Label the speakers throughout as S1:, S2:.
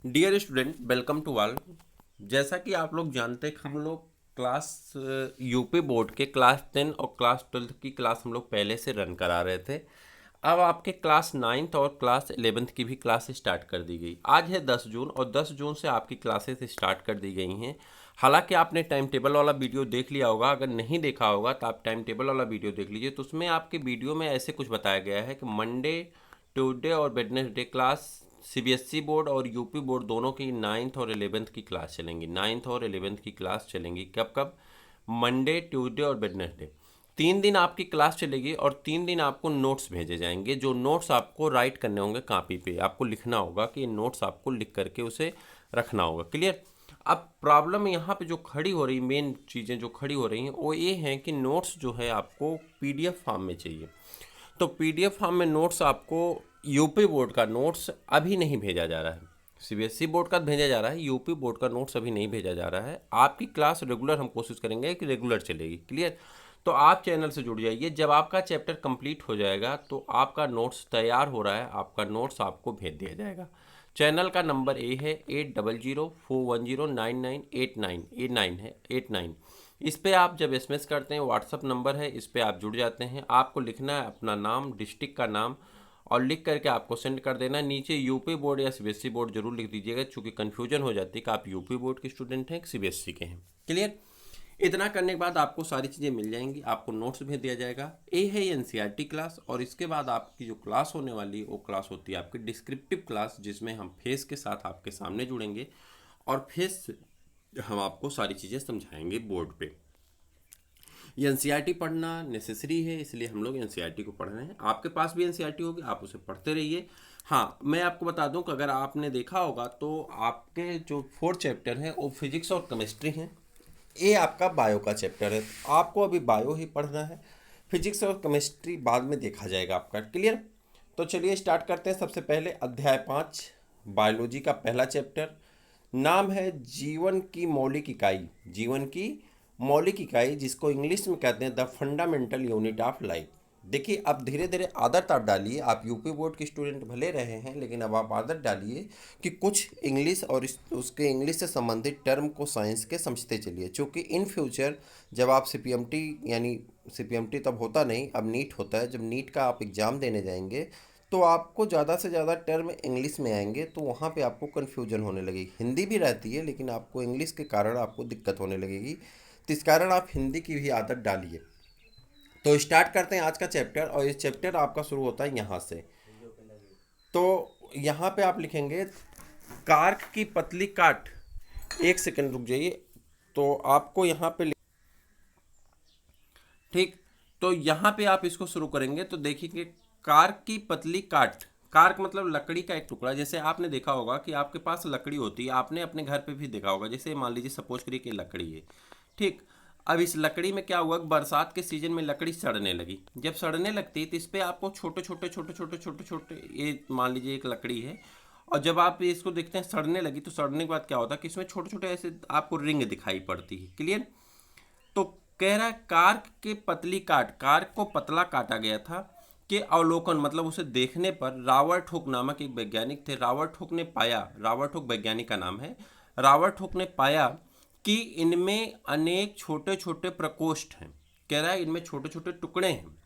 S1: Dear student, welcome to all. जैसा कि आप लोग जानते हैं कि हम लोग क्लास यूपी बोर्ड के क्लास 10 और क्लास 12 की क्लास हम लोग पहले से रन करा रहे थे। अब आपके क्लास 9th और क्लास 11th की भी क्लास स्टार्ट कर दी गई। आज है 10 जून और 10 जून से आपकी क्लासेस स्टार्ट कर दी गई हैं। हालांकि आपने टाइम टेबल वाला वीडियो देख लिया होगा, अगर नहीं देखा होगा तो आप टाइम टेबल वाला वीडियो देख लीजिए। तो उसमें आपके वीडियो में ऐसे कुछ बताया गया है कि मंडे, ट्यूसडे और वेडनेसडे क्लास सीबीएसई बोर्ड और यूपी बोर्ड दोनों की 9th और 11th की क्लास चलेंगी। 9th और 11th की क्लास चलेंगी कब कब? मंडे, ट्यूसडे और वेडनेसडे। 3 दिन आपकी क्लास चलेगी और 3 दिन आपको नोट्स भेजे जाएंगे। जो नोट्स आपको राइट करने होंगे कापी पे, आपको लिखना होगा कि ये नोट्स आपको लिख करके उसे रखना होगा। क्लियर? अब प्रॉब्लम यहाँ पे जो खड़ी हो रही, मेन चीज़ें जो खड़ी हो रही हैं वो ये हैं कि नोट्स जो है आपको पीडीएफ फॉर्म में चाहिए। तो पीडीएफ फॉर्म में नोट्स आपको, यूपी बोर्ड का नोट्स अभी नहीं भेजा जा रहा है। सीबीएसई बोर्ड का भेजा जा रहा है, यूपी बोर्ड का नोट्स अभी नहीं भेजा जा रहा है। आपकी क्लास रेगुलर हम कोशिश करेंगे कि रेगुलर चलेगी। क्लियर? तो आप चैनल से जुड़ जाइए। जब आपका चैप्टर कंप्लीट हो जाएगा तो आपका नोट्स तैयार हो रहा है, आपका नोट्स आपको भेज दिया जाएगा। चैनल का नंबर ए है 8004109989 है 89। इस पे आप जब एसएमएस करते हैं, व्हाट्सअप नंबर है, इस पे आप जुड़ जाते हैं। आपको लिखना है अपना नाम, डिस्ट्रिक्ट का नाम और लिख करके आपको सेंड कर देना। नीचे यूपी बोर्ड या सीबीएसई बोर्ड जरूर लिख दीजिएगा, चूँकि कन्फ्यूजन हो जाती है कि आप यूपी बोर्ड के स्टूडेंट हैं कि सीबीएसई के हैं। क्लियर? इतना करने के बाद आपको सारी चीज़ें मिल जाएंगी, आपको नोट्स भेज दिया जाएगा। ये है एनसीईआरटी क्लास। और इसके बाद आपकी जो क्लास होने वाली है वो क्लास होती है आपकी डिस्क्रिप्टिव क्लास, जिसमें हम फेस के साथ आपके सामने जुड़ेंगे और फेस से हम आपको सारी चीज़ें समझाएंगे बोर्ड पे। ये एनसीईआरटी पढ़ना नेसेसरी है, इसलिए हम लोग एनसीईआरटी को पढ़ रहे हैं। आपके पास भी एनसीईआरटी होगी, आप उसे पढ़ते रहिए। हाँ, मैं आपको बता दूं कि अगर आपने देखा होगा तो आपके जो 4 चैप्टर हैं वो फिजिक्स और केमिस्ट्री हैं। ये आपका बायो का चैप्टर है, आपको अभी बायो ही पढ़ना है। फिजिक्स और केमिस्ट्री बाद में देखा जाएगा आपका। क्लियर? तो चलिए स्टार्ट करते हैं। सबसे पहले अध्याय 5 बायोलॉजी का पहला चैप्टर, नाम है जीवन की मौलिक इकाई। जीवन की मौलिक इकाई, जिसको इंग्लिश में कहते हैं the fundamental unit of life. देखिए, अब धीरे धीरे आदत आप डालिए। आप यूपी बोर्ड के स्टूडेंट भले रहे हैं, लेकिन अब आप आदत डालिए कि कुछ इंग्लिश और उसके इंग्लिश से संबंधित टर्म को साइंस के समझते चलिए, क्योंकि इन फ्यूचर जब आप सीपीएमटी, यानी सीपीएमटी तब होता नहीं, अब नीट होता है, जब नीट का आप एग्ज़ाम देने जाएंगे तो आपको ज़्यादा से ज़्यादा टर्म इंग्लिश में आएंगे, तो वहाँ पे आपको कन्फ्यूजन होने लगेगी। हिंदी भी रहती है, लेकिन आपको इंग्लिश के कारण आपको दिक्कत होने लगेगी, तो इस कारण आप हिंदी की भी आदत डालिए। तो स्टार्ट करते हैं आज का चैप्टर, और ये चैप्टर आपका शुरू होता है यहाँ से। तो यहाँ पे आप लिखेंगे कार्क की पतली काट। एक सेकंड रुक जाइए। तो आपको यहाँ पे ठीक, तो यहाँ पे आप इसको शुरू करेंगे तो देखिए कार्क की पतली काट। कार्क मतलब लकड़ी का एक टुकड़ा। जैसे आपने देखा होगा कि आपके पास लकड़ी होती है, आपने अपने घर पे भी देखा होगा। जैसे मान लीजिए सपोज करिए कि लकड़ी है, ठीक। अब इस लकड़ी में क्या हुआ कि बरसात के सीजन में लकड़ी सड़ने लगी। जब सड़ने लगती है तो इस पर आपको छोटे छोटे छोटे छोटे छोटे छोटे, ये मान लीजिए एक लकड़ी है, और जब आप इसको देखते हैं सड़ने लगी, तो सड़ने के बाद क्या होता है कि इसमें छोटे छोटे ऐसे आपको रिंग दिखाई पड़ती है। क्लियर? तो कह रहा है कार्क के पतली काट, कार्क को पतला काटा गया था कि अवलोकन, मतलब उसे देखने पर रॉबर्ट हुक नामक एक वैज्ञानिक थे। रॉबर्ट हुक ने पाया, रॉबर्ट हुक वैज्ञानिक का नाम है, रॉबर्ट हुक ने पाया कि इनमें अनेक छोटे छोटे प्रकोष्ठ हैं। कह रहा है इनमें छोटे छोटे टुकड़े हैं,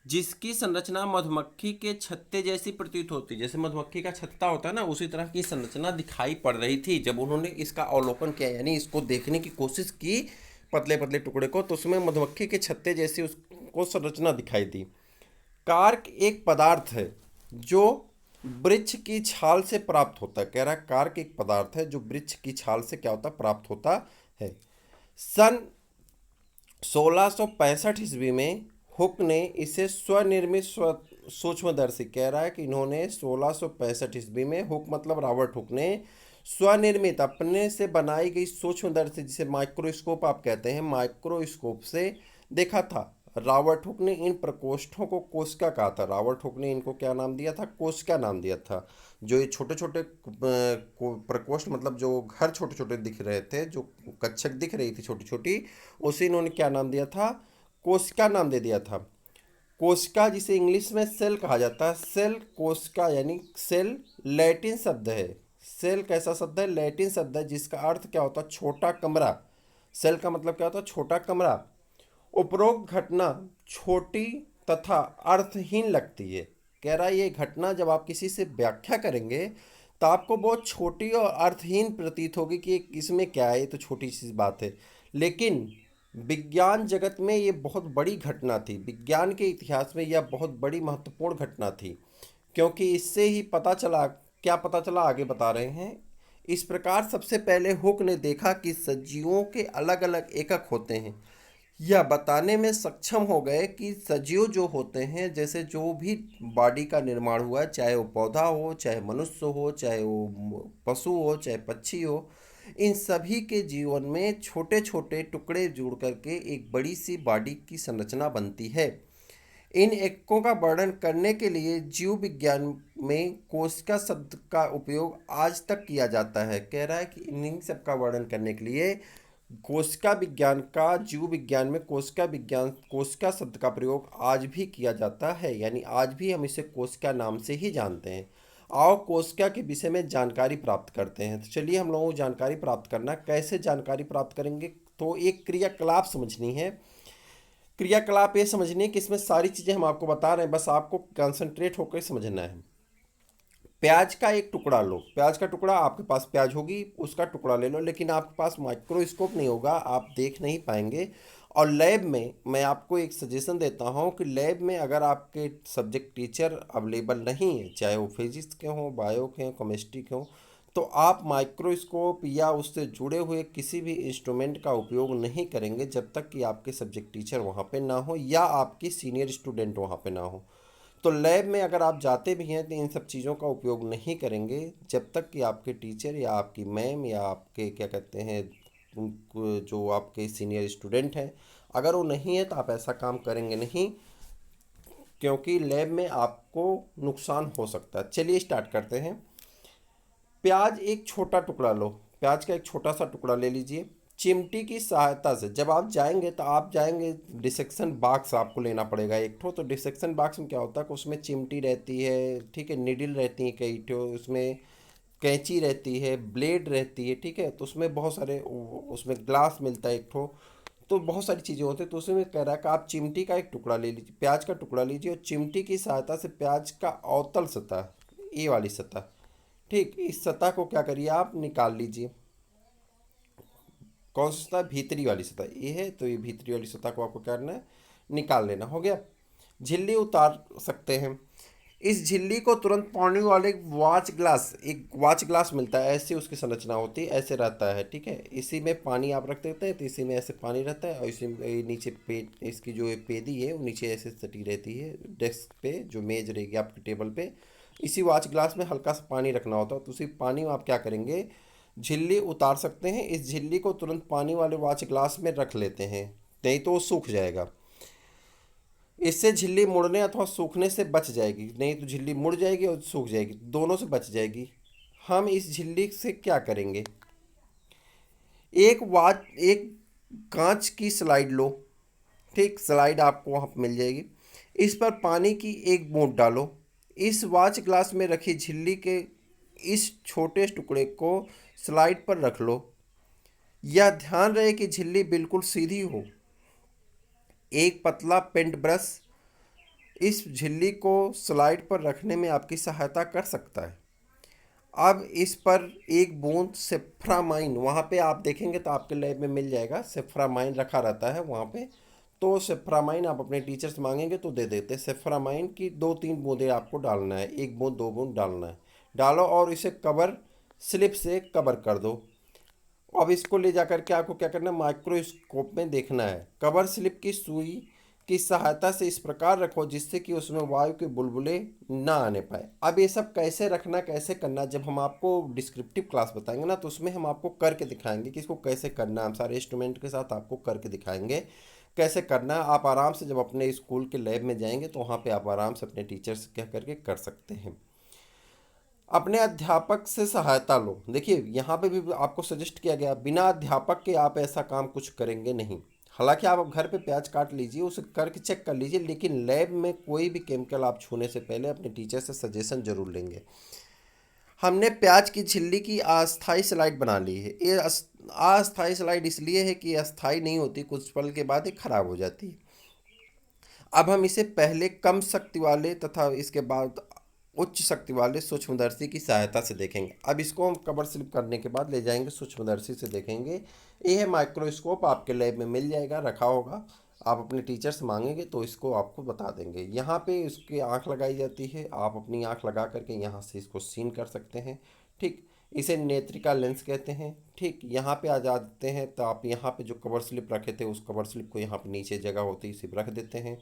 S1: जिसकी संरचना मधुमक्खी के छत्ते जैसी प्रतीत होती। जैसे मधुमक्खी का छत्ता होता है ना, उसी तरह की संरचना दिखाई पड़ रही थी जब उन्होंने इसका अवलोकन किया, यानी इसको देखने की कोशिश की, पतले पतले टुकड़े को। तो उसमें मधुमक्खी के छत्ते जैसी उसको संरचना दिखाई दी। कार्क एक पदार्थ है जो वृक्ष की छाल से प्राप्त होता है। कह रहा है कार्क एक पदार्थ है जो वृक्ष की छाल से क्या होता, प्राप्त होता है। सन 1665 ईस्वी में हुक ने इसे स्वनिर्मित सूक्ष्मदर्शी, कह रहा है कि इन्होंने 1665 ईस्वी में, हुक मतलब रॉबर्ट हुक ने स्वनिर्मित अपने से बनाई गई सूक्ष्मदर्शी, जिसे माइक्रोस्कोप आप कहते हैं, माइक्रोस्कोप से देखा था। रॉबर्ट हुक ने इन प्रकोष्ठों को कोशिका कहा था। रॉबर्ट हुक ने इनको क्या नाम दिया था? कोशिका नाम दिया था। जो ये छोटे छोटे प्रकोष्ठ, मतलब जो घर छोटे छोटे दिख रहे थे, जो कक्षक दिख रही थी छोटी छोटी, उसे इन्होंने क्या नाम दिया था? कोशिका नाम दे दिया था। कोशिका, जिसे इंग्लिश में सेल कहा जाता है, सेल, कोशिका यानी सेल लैटिन शब्द है।
S2: सेल कैसा शब्द है? लैटिन शब्द है जिसका अर्थ क्या होता है? छोटा कमरा। सेल का मतलब क्या होता है? छोटा कमरा। उपरोक्त घटना छोटी तथा अर्थहीन लगती है। कह रहा है ये घटना जब आप किसी से व्याख्या करेंगे तो आपको बहुत छोटी और अर्थहीन प्रतीत होगी कि इसमें क्या है, ये तो छोटी सी बात है। लेकिन विज्ञान जगत में ये बहुत बड़ी घटना थी, विज्ञान के इतिहास में यह बहुत बड़ी महत्वपूर्ण घटना थी, क्योंकि इससे ही पता चला। क्या पता चला, आगे बता रहे हैं। इस प्रकार सबसे पहले हुक ने देखा कि सजीवों के अलग अलग एकक होते हैं। यह बताने में सक्षम हो गए कि सजीव जो होते हैं, जैसे जो भी बॉडी का निर्माण हुआ है, चाहे वो पौधा हो, चाहे मनुष्य हो, चाहे वो पशु हो, चाहे पक्षी हो, इन सभी के जीवन में छोटे छोटे टुकड़े जोड़ करके एक बड़ी सी बॉडी की संरचना बनती है। इन एककों का वर्णन करने के लिए जीव विज्ञान में कोशिका शब्द का उपयोग आज तक किया जाता है। कह रहा है कि इन्हीं सब का वर्णन करने के लिए कोशिका विज्ञान का, जीव विज्ञान में कोशिका शब्द का प्रयोग आज भी किया जाता है, यानी आज भी हम इसे कोशिका नाम से ही जानते हैं। आओ कोशिका के विषय में जानकारी प्राप्त करते हैं। तो चलिए हम लोगों को जानकारी प्राप्त करना, कैसे जानकारी प्राप्त करेंगे? तो एक क्रियाकलाप समझनी है। क्रियाकलाप ये समझनी है कि इसमें सारी चीज़ें हम आपको बता रहे हैं, बस आपको कंसंट्रेट होकर समझना है। प्याज का एक टुकड़ा लो, प्याज का टुकड़ा, आपके पास प्याज होगी उसका टुकड़ा ले लो, लेकिन आपके पास माइक्रोस्कोप नहीं होगा, आप देख नहीं पाएंगे। और लैब में मैं आपको एक सजेशन देता हूँ कि लैब में अगर आपके सब्जेक्ट टीचर अवेलेबल नहीं है, चाहे वो फिजिक्स के हों, बायो के हों, केमिस्ट्री के हों, तो आप माइक्रोस्कोप या उससे जुड़े हुए किसी भी इंस्ट्रूमेंट का उपयोग नहीं करेंगे जब तक कि आपके सब्जेक्ट टीचर वहाँ पे ना हो या आपकी सीनियर स्टूडेंट वहाँ पे ना हो। तो लैब में अगर आप जाते भी हैं तो इन सब चीज़ों का उपयोग नहीं करेंगे जब तक कि आपके टीचर या आपकी मैम या आपके क्या कहते हैं जो आपके सीनियर स्टूडेंट हैं, अगर वो नहीं है तो आप ऐसा काम करेंगे नहीं, क्योंकि लैब में आपको नुकसान हो सकता है। चलिए स्टार्ट करते हैं। प्याज एक छोटा टुकड़ा लो, प्याज का एक छोटा सा टुकड़ा ले लीजिए। चिमटी की सहायता से जब आप जाएंगे तो आप जाएंगे, डिसेक्शन बॉक्स आपको लेना पड़ेगा एक ठो। तो डिसेक्शन बॉक्स में क्या होता है कि उसमें चिमटी रहती है, ठीक है, निडिल रहती है कई ठो, उसमें कैंची रहती है, ब्लेड रहती है, ठीक है। तो उसमें बहुत सारे उसमें ग्लास मिलता है एक ठो, तो बहुत सारी चीज़ें होती हैं। तो उसमें कह रहा है कि आप चिमटी का एक टुकड़ा ले लीजिए, प्याज का टुकड़ा लीजिए, और चिमटी की सहायता से प्याज का अवतल सतह, ये वाली सतह, ठीक, इस सतह को क्या करिए आप निकाल लीजिए। कौन सी सतह? भीतरी वाली सतह ये है, तो ये भीतरी वाली सतह को आपको क्या करना है? निकाल लेना। हो गया। झिल्ली उतार सकते हैं। इस झिल्ली को तुरंत पानी वाले एक वॉच ग्लास मिलता है, ऐसी उसकी संरचना होती है, ऐसे रहता है, ठीक है। इसी में पानी आप रख देते हैं तो इसी में ऐसे पानी रहता है, और इसी में ये नीचे इसकी जो पेदी है वो नीचे ऐसे सटी रहती है डेस्क पे, जो मेज रहेगी आपके टेबल पे। इसी वॉच ग्लास में हल्का सा पानी रखना होता है, तो उसी पानी में आप क्या करेंगे? झिल्ली उतार सकते हैं। इस झिल्ली को तुरंत पानी वाले वॉच ग्लास में रख लेते हैं, नहीं तो वो सूख जाएगा। इससे झिल्ली मुड़ने अथवा सूखने से बच जाएगी, नहीं तो झिल्ली मुड़ जाएगी और सूख जाएगी, दोनों से बच जाएगी। हम इस झिल्ली से क्या करेंगे? एक कांच की स्लाइड लो, ठीक, स्लाइड आपको वहाँ पर मिल जाएगी। इस पर पानी की एक बूंद डालो। इस वॉच ग्लास में रखी झिल्ली के इस छोटे टुकड़े को स्लाइड पर रख लो। यह ध्यान रहे कि झिल्ली बिल्कुल सीधी हो। एक पतला पेंट ब्रश इस झिल्ली को स्लाइड पर रखने में आपकी सहायता कर सकता है। अब इस पर एक बूंद सेफ्रामाइन, वहाँ पे आप देखेंगे तो आपके लैब में मिल जाएगा, सेफ्रामाइन रखा रहता है वहाँ पे। तो सेफ्रामाइन आप अपने टीचर से मांगेंगे तो दे देते हैं। सेफ्रामाइन की 2-3 बूंदें आपको डालना है, एक बूंद 2 बूंद डालना है। डालो और इसे कवर स्लिप से कवर कर दो। अब इसको ले जाकर के आपको क्या करना है? माइक्रोस्कोप में देखना है। कवर स्लिप की सुई की सहायता से इस प्रकार रखो जिससे कि उसमें वायु के बुलबुले ना आने पाए। अब ये सब कैसे रखना, कैसे करना, जब हम आपको डिस्क्रिप्टिव क्लास बताएंगे ना, तो उसमें हम आपको करके दिखाएंगे कि इसको कैसे करना है। हम सारे इंस्ट्रूमेंट के साथ आपको करके दिखाएंगे कैसे करना है। आप आराम से जब अपने स्कूल के लैब में जाएंगे तो वहाँ पे आप आराम से अपने टीचर से कह करके कर सकते हैं। अपने अध्यापक से सहायता लो। देखिए यहाँ पे भी आपको सजेस्ट किया गया, बिना अध्यापक के आप ऐसा काम कुछ करेंगे नहीं। हालांकि आप घर पे प्याज काट लीजिए, उसे करके चेक कर लीजिए, लेकिन लैब में कोई भी केमिकल आप छूने से पहले अपने टीचर से सजेशन जरूर लेंगे। हमने प्याज की झिल्ली की अस्थाई स्लाइड बना ली है। ये अस्थाई स्लाइड इसलिए है कि ये अस्थाई नहीं होती, कुछ पल के बाद ये खराब हो जाती है। अब हम इसे पहले कम शक्ति वाले तथा इसके बाद उच्च शक्ति वाले सूक्ष्मदर्शी की सहायता से देखेंगे। अब इसको हम कवर स्लिप करने के बाद ले जाएंगे सूक्ष्मदर्शी से देखेंगे। ये है माइक्रोस्कोप, आपके लैब में मिल जाएगा, रखा होगा। आप अपने टीचर से मांगेंगे तो इसको आपको बता देंगे। यहाँ पे इसकी आँख लगाई जाती है, आप अपनी आँख लगा करके यहाँ से इसको सीन कर सकते हैं। ठीक, इसे नेत्रिका लेंस कहते हैं। ठीक, यहाँ पे आ जाते हैं तो आप यहाँ पे जो कवर स्लिप रखे थे उस कवर स्लिप को यहाँ पे नीचे जगह होती है इसे रख देते हैं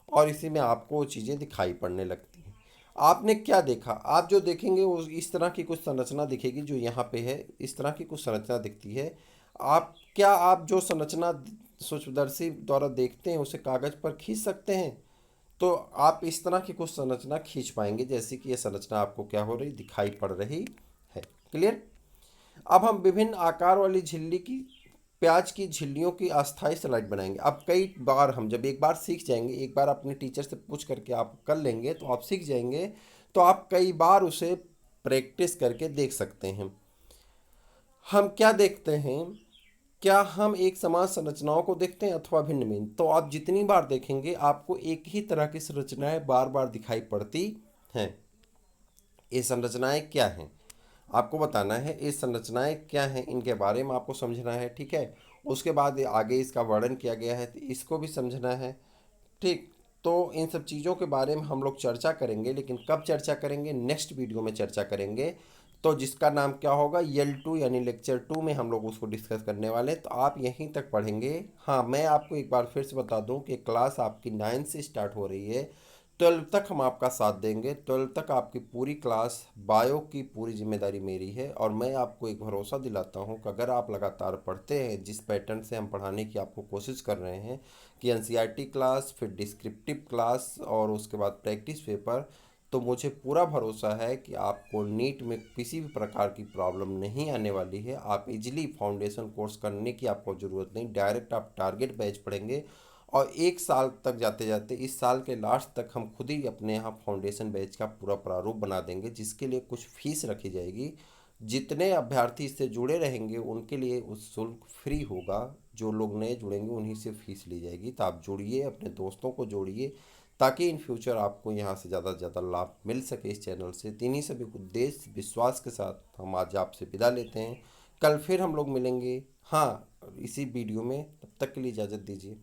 S2: और इसी में आपको वो चीज़ें दिखाई पड़ने लगती हैं। आपने क्या देखा? आप जो देखेंगे वो इस तरह की कुछ संरचना दिखेगी जो यहाँ पे है, इस तरह की कुछ संरचना दिखती है। आप जो संरचना सूक्ष्मदर्शी द्वारा देखते हैं उसे कागज़ पर खींच सकते हैं? तो आप इस तरह की कुछ संरचना खींच पाएंगे, जैसे कि ये संरचना आपको क्या हो रही दिखाई पड़ रही है। क्लियर? अब हम विभिन्न आकार वाली झिल्ली की प्याज की झिल्लियों की अस्थाई स्लाइड बनाएंगे। अब कई बार हम जब एक बार सीख जाएंगे, एक बार अपने टीचर से पूछ करके आप कर लेंगे तो आप सीख जाएंगे, तो आप कई बार उसे प्रैक्टिस करके देख सकते हैं। हम क्या देखते हैं? क्या हम एक समान संरचनाओं को देखते हैं अथवा भिन्न भिन्न? तो आप जितनी बार देखेंगे आपको एक ही तरह की संरचनाएं बार बार दिखाई पड़ती हैं। ये संरचनाएं क्या हैं आपको बताना है। ये संरचनाएं क्या हैं इनके बारे में आपको समझना है। ठीक है, उसके बाद आगे इसका वर्णन किया गया है तो इसको भी समझना है। ठीक, तो इन सब चीज़ों के बारे में हम लोग चर्चा करेंगे, लेकिन कब चर्चा करेंगे? नेक्स्ट वीडियो में चर्चा करेंगे, तो जिसका नाम क्या होगा L2 यानी लेक्चर 2 में हम लोग उसको डिस्कस करने वाले हैं। तो आप यहीं तक पढ़ेंगे। हाँ, मैं आपको एक बार फिर से बता दूं कि क्लास आपकी 9 से स्टार्ट हो रही है, 12 तक हम आपका साथ देंगे। 12 तक आपकी पूरी क्लास बायो की पूरी जिम्मेदारी मेरी है और मैं आपको एक भरोसा दिलाता हूं कि अगर आप लगातार पढ़ते हैं जिस पैटर्न से हम पढ़ाने की आपको कोशिश कर रहे हैं कि एनसीईआरटी क्लास, फिर डिस्क्रिप्टिव क्लास और उसके बाद प्रैक्टिस पेपर, तो मुझे पूरा भरोसा है कि आपको नीट में किसी भी प्रकार की प्रॉब्लम नहीं आने वाली है। आप इजीली फाउंडेशन कोर्स करने की आपको ज़रूरत नहीं, डायरेक्ट आप टारगेट बैच पढ़ेंगे और एक साल तक जाते जाते इस साल के लास्ट तक हम खुद ही अपने यहाँ फाउंडेशन बैच का पूरा प्रारूप बना देंगे, जिसके लिए कुछ फीस रखी जाएगी। जितने अभ्यर्थी इससे जुड़े रहेंगे उनके लिए उस शुल्क फ्री होगा, जो लोग नए जुड़ेंगे उन्हीं से फीस ली जाएगी। तो आप जुड़िए, अपने दोस्तों को जोड़िए, ताकि इन फ्यूचर आपको यहाँ से ज़्यादा से ज़्यादा लाभ मिल सके इस चैनल से। इन्हीं सभी उद्देश्य विश्वास के साथ हम आज आपसे विदा लेते हैं। कल फिर हम लोग मिलेंगे, हाँ, इसी वीडियो में। तब तक के लिए इजाज़त दीजिए।